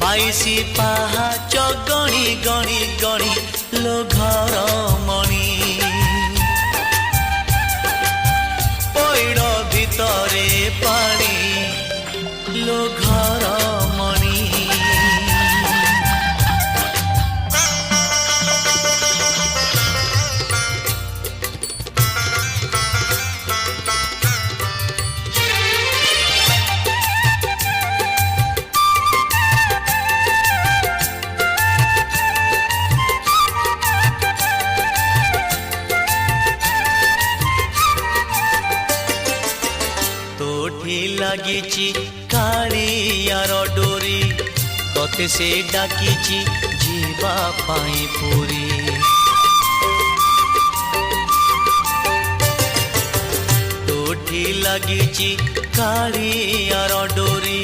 बाईसी पाहाच गणी गणी गणी लो घर मणि पैड़ भितरे पानी लो घर मणि लागिची कालियार डोरी तोते से डाकिची जीवा पाई पूरी तोठी लागिची कालियार डोरी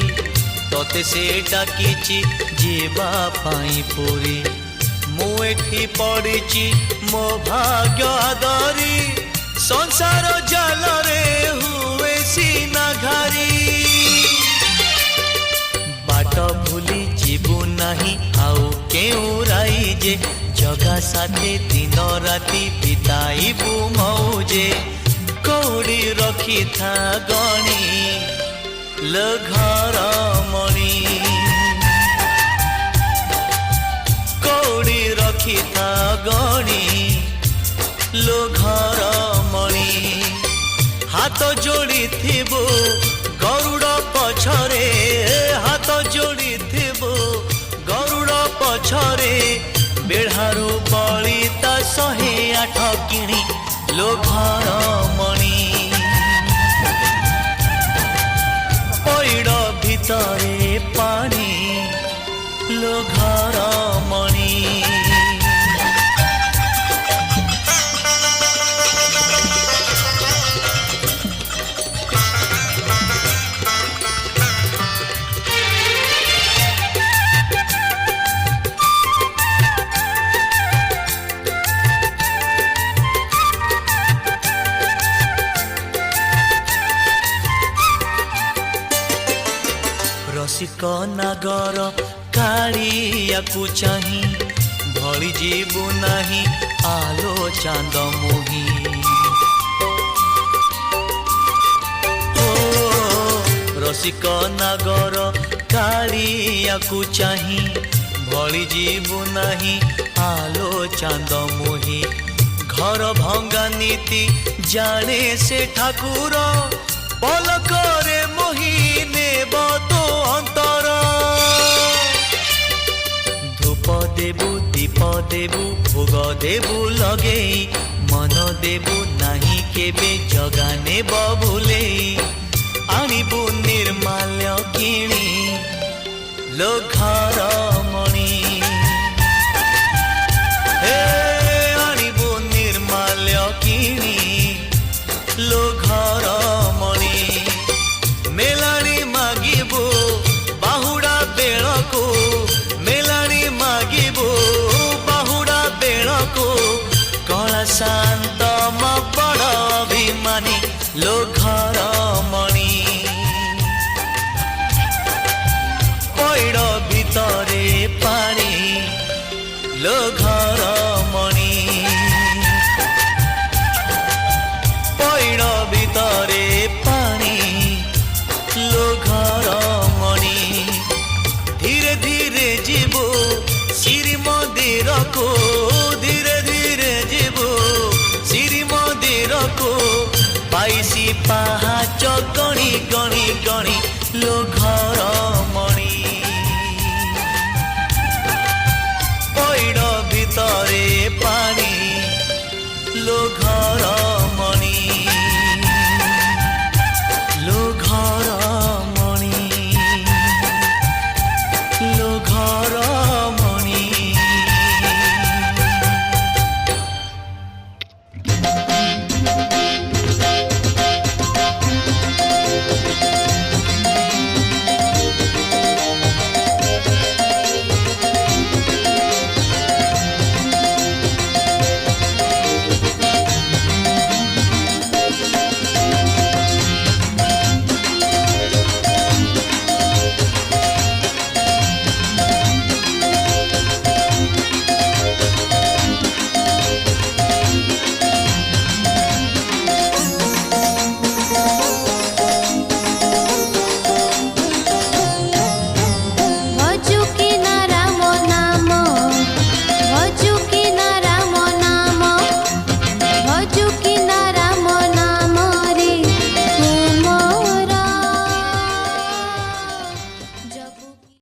तोते से डाकिची जीवा पाई पूरी मु एठी पड़िची मो भाग्य आदरी संसार जाल रे हुए सीना घारी बाट भूली जीवु नहीं आउ केउ राई जे जगा साथे दिन राति बिताइबु मौजे कौड़ी रखी था गणी लो घर मणि कौड़ी रखी था गणी लो घर मणि हाथ जोड़ी थिबो गरुड़ पछरे हाथ जोड़ी थिबो गरुड़ पछरे बेढ़ारू बलिता 108 किणी लो घर मणि पैड़ भितरे पानी लो घर मणि रसिक नागर कालिया को चाही भली जीवु नहीं आलो चांद मोही ओ रसिक नागर कालिया को चाही भली जीवु नहीं आलो चांद मोही घर भंगा नीति जाने से ठाकुर पलकरे मोही नेब तो अंतर धूप देबु दीप देबु भोग देबु लगे मन देबु नहीं केबे जगा नेब भूले आनिबु निर्माल्य किणी लो घर मणि हे आनिबु निर्माल्य किणी लो घर मणि मेलानी मागिबो बाहुड़ा बेलको मेलानी मागिबो बाहुड़ा बेलको कला शांत बड़ अभिमानी लो घर मणि पैड़ भितरे पानी लो घर मणि पैड़ भितरे पानी लो घर मणि धीरे धीरे जीवो श्री मंदिर को धीरे धीरे जीवो श्री मंदिर को 22 पाहाच गणी गणी गणी लो घर मणि पैड़ भितरे पानी लो घर मणि लो घर मणि लो घर मणि ଲୁକି